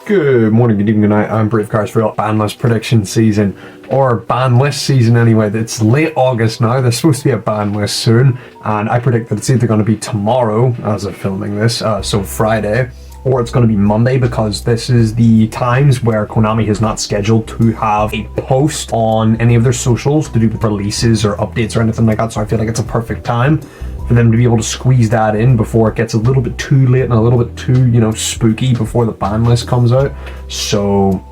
Good morning, good evening, good night. I'm BraveCarriesFr. Banlist prediction season, or Banlist season anyway. It's late August now. There's supposed to be a Banlist soon, and I predict that it's either going to be tomorrow as of filming this, so Friday, or it's going to be Monday, because this is the times where Konami has not scheduled to have a post on any of their socials to do with releases or updates or anything like that. So I feel like it's a perfect time for them to be able to squeeze that in before it gets a little bit too late and a little bit too, you know, spooky before the ban list comes out. So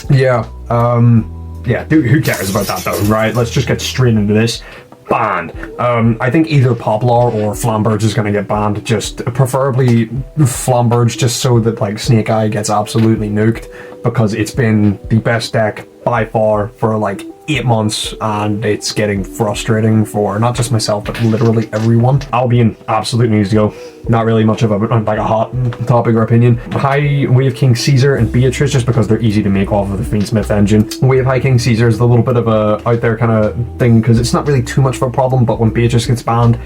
yeah, who cares about that though, right? Let's just get straight into this. Banned. I think either Poplar or Flamberge is going to get banned, just preferably Flamberge, just so that like Snake Eye gets absolutely nuked, because it's been the best deck by far for like 8 months, and it's getting frustrating for not just myself but literally everyone. Albion absolutely needs to go. Not really much of a hot topic or opinion. We have King Caesar and Beatrice, just because they're easy to make off of the Fiendsmith engine. We have High King Caesar is a little bit of a out there kind of thing, because it's not really too much of a problem, but when Beatrice gets banned,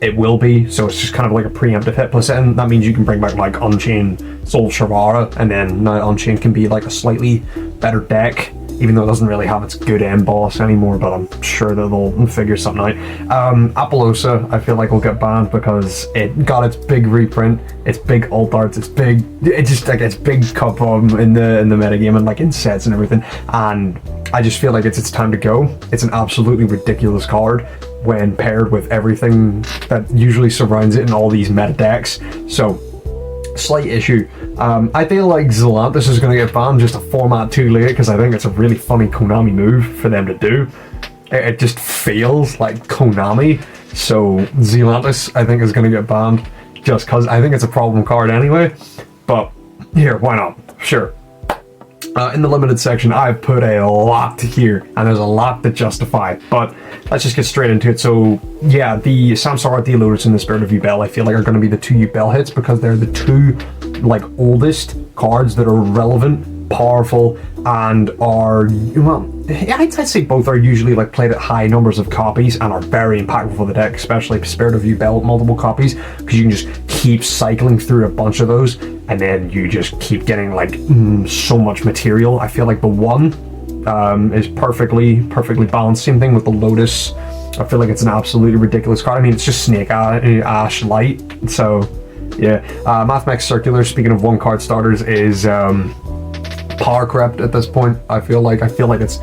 it will be, so it's just kind of like a preemptive hit. Plus, and that means you can bring back like Unchained Soul Shavara, and then now Unchained can be like a slightly better deck, even though it doesn't really have its good end boss anymore, but I'm sure that they'll figure something out. Apollosa, I feel like, will get banned because it got its big reprint, its big alt arts, its big cup in the metagame and like in sets and everything, and I just feel like it's time to go. It's an absolutely ridiculous card when paired with everything that usually surrounds it in all these meta decks. So, slight issue. I feel like Zelantis is going to get banned just a format too late, because I think it's a really funny Konami move for them to do. It just feels like Konami. So Zelantis, I think, is going to get banned just because I think it's a problem card anyway. But here, why not? Sure. In the limited section, I've put a lot here, and there's a lot to justify, but let's just get straight into it. So yeah, the Samsara, the Lotus, and the Spirit of Yubel, I feel like are going to be the two Yubel hits, because they're the two like oldest cards that are relevant, powerful, and are, well, I'd say both are usually like played at high numbers of copies and are very impactful for the deck, especially Spirit of Yubel with multiple copies, because you can just keep cycling through a bunch of those, and then you just keep getting like so much material. I feel like the one is perfectly balanced. Same thing with the Lotus. I feel like it's an absolutely ridiculous card. I mean, it's just Snake Ash Light, so yeah. Mathmex Circular, speaking of one card starters, is power corrupt at this point. I feel like it's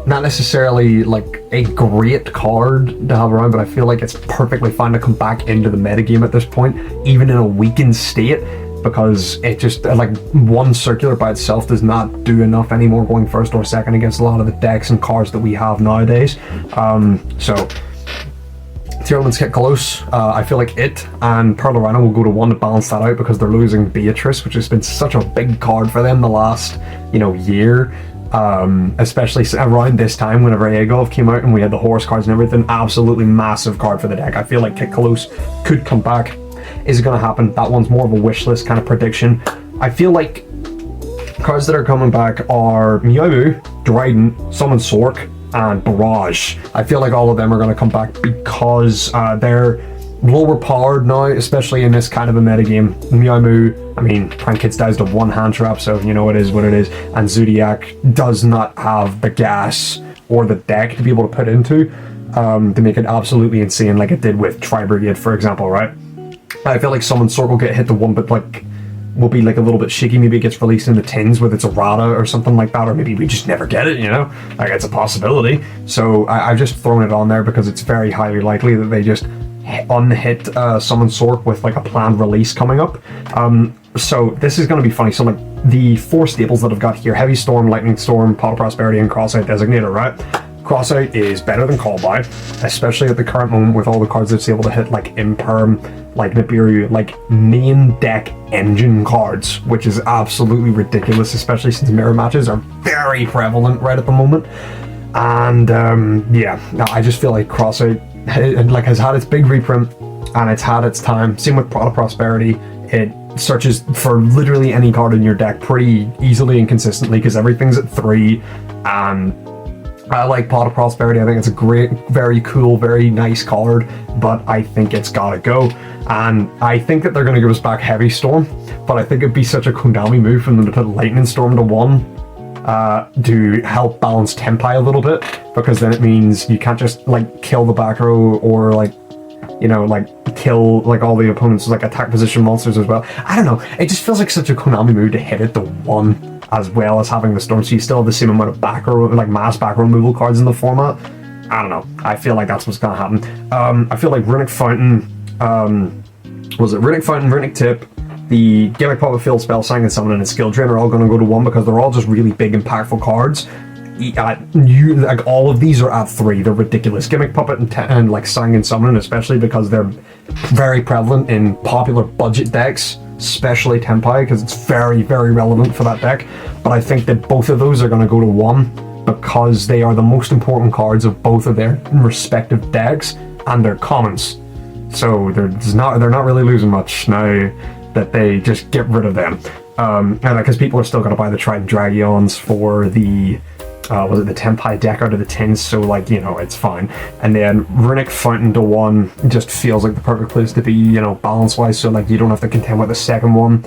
not necessarily like a great card to have around, but I feel like it's perfectly fine to come back into the metagame at this point, even in a weakened state, because it just like one circular by itself does not do enough anymore going first or second against a lot of the decks and cards that we have nowadays. So Tyrellman's kitkallos, I feel like it and Perlorana will go to 1 to balance that out, because they're losing Beatrice, which has been such a big card for them the last, year. Especially around this time whenever Aegolf came out and we had the horse cards and everything. Absolutely massive card for the deck. I feel like kitkallos could come back. Is it going to happen? That one's more of a wish list kind of prediction. I feel like cards that are coming back are Meowmoo, Dryden, Summon Sork, and Barrage. I feel like all of them are going to come back because they're lower powered now, especially in this kind of a metagame. Meowmoo, I mean, Prank Kids dies to 1 hand trap, so you know it is what it is, and Zodiac does not have the gas or the deck to be able to put into to make it absolutely insane like it did with Tri-Brigade, for example, right? I feel like Summon Sork will get hit to 1, but like will be like a little bit shaky. Maybe it gets released in the tins with its errata or something like that, or maybe we just never get it, like it's a possibility. So I've just thrown it on there because it's very highly likely that they just unhit Summon Sork with like a planned release coming up. So this is going to be funny. So like the 4 staples that I've got here: Heavy Storm, Lightning Storm, Pot of Prosperity, and Crossout Designator, right? Crossout is better than Call By, especially at the current moment with all the cards that's able to hit like Imperm, like Nibiru, like main deck engine cards, which is absolutely ridiculous, especially since mirror matches are very prevalent right at the moment. And yeah, I just feel like Crossout has had its big reprint and it's had its time. Same with Pot of Prosperity. It searches for literally any card in your deck pretty easily and consistently, because everything's at 3, and I like Pot of Prosperity. I think it's a great, very cool, very nice card, but I think it's gotta go. And I think that they're gonna give us back Heavy Storm, but I think it'd be such a Konami move for them to put Lightning Storm to 1 to help balance Tempai a little bit, because then it means you can't just like kill the back row or like, you know, like kill like all the opponents' like attack position monsters as well. I don't know. It just feels like such a Konami move to hit it to 1 as well as having the Storm, so you still have the same amount of back row, like mass back row removal cards in the format. I don't know. I feel like that's what's gonna happen. I feel like Runic Fountain, was it Runic Fountain, Runic Tip, the Gimmick Puppet, Field Spell, Sanguine Summon, and Skill Drain are all gonna go to 1 because they're all just really big, impactful cards. Like all of these are at 3. They're ridiculous. Gimmick Puppet and like Sanguine Summon, especially because they're very prevalent in popular budget decks, especially Tempai, because it's very, very relevant for that deck. But I think that both of those are going to go to 1 because they are the most important cards of both of their respective decks and their commons. So they're not really losing much now that they just get rid of them. And because people are still going to buy the Trident Dragions for the was it the Tempai deck out of the tins, so like, you know, it's fine. And then Runic Fountain to 1 just feels like the perfect place to be, you know, balance wise, so like you don't have to contend with the second one.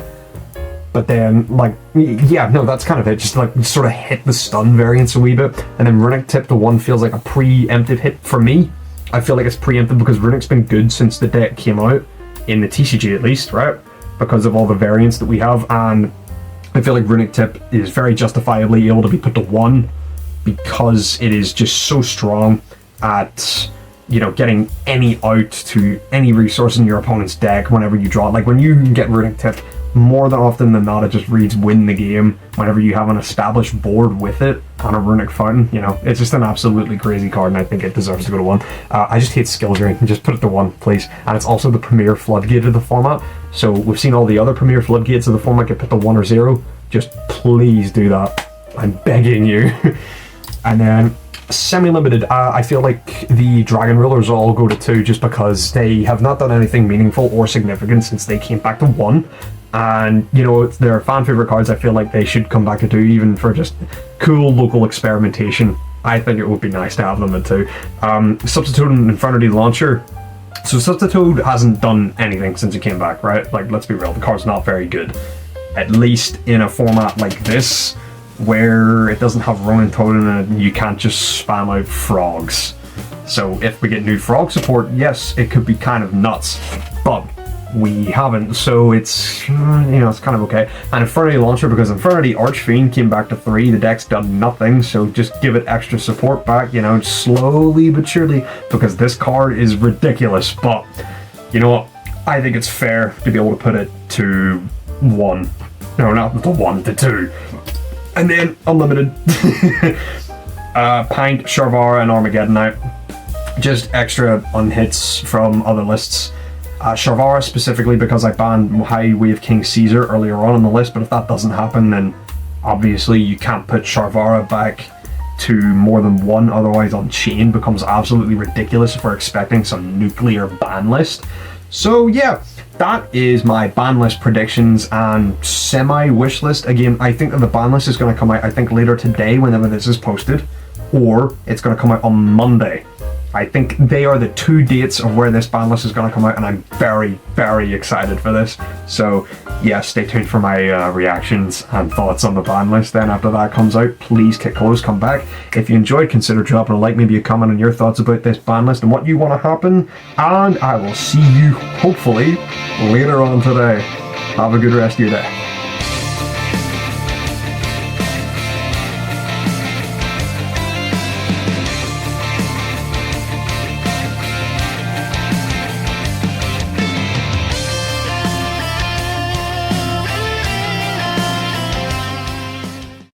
But then like, yeah, no, that's kind of it, just like sort of hit the stun variance a wee bit. And then Runic Tip to 1 feels like a preemptive hit for me. I feel like it's preemptive because Runic's been good since the deck came out, in the TCG at least, right? Because of all the variants that we have, and I feel like Runic Tip is very justifiably able to be put to 1 because it is just so strong at, you know, getting any out to any resource in your opponent's deck whenever you draw it. Like when you get Runic Tip, more than often than not, it just reads win the game whenever you have an established board with it on a Runic Fountain. You know, it's just an absolutely crazy card, and I think it deserves to go to 1. I just hate Skill Drain. Just put it to 1, please. And it's also the premier Floodgate of the format, so we've seen all the other premier Floodgates of the format get put to 1 or 0. Just please do that. I'm begging you. And then semi-limited, I feel like the Dragon Rulers all go to 2 just because they have not done anything meaningful or significant since they came back to 1. And, you know, they're fan favorite cards. I feel like they should come back to 2, even for just cool local experimentation. I think it would be nice to have them at 2. Substitute and Infernity Launcher. So Substitute hasn't done anything since it came back, right? Like, let's be real, the card's not very good. At least in a format like this, where it doesn't have Ronin Totem and you can't just spam out frogs. So if we get new frog support, yes, it could be kind of nuts, but we haven't, so it's, you know, it's kind of okay. And Infernity Launcher, because Infernity Archfiend came back to 3, the deck's done nothing, so just give it extra support back, you know, slowly but surely, because this card is ridiculous. But you know what, I think it's fair to be able to put it to 1. No, not to 1, to 2. And then Unlimited. Pint, Sharvara, and Armageddon out. Just extra unhits from other lists. Sharvara specifically because I banned Highway of King Caesar earlier on in the list, but if that doesn't happen, then obviously you can't put Sharvara back to more than 1, otherwise Unchained becomes absolutely ridiculous if we're expecting some nuclear ban list. So yeah, that is my ban list predictions and semi-wish list. Again, I think that the ban list is going to come out, I think, later today whenever this is posted, or it's going to come out on Monday. I think they are the 2 dates of where this ban list is going to come out, and I'm very, very excited for this. So yeah, stay tuned for my reactions and thoughts on the ban list. Then after that comes out, please kitkallos, come back. If you enjoyed, consider dropping a like, maybe a comment on your thoughts about this ban list and what you want to happen. And I will see you hopefully later on today. Have a good rest of your day.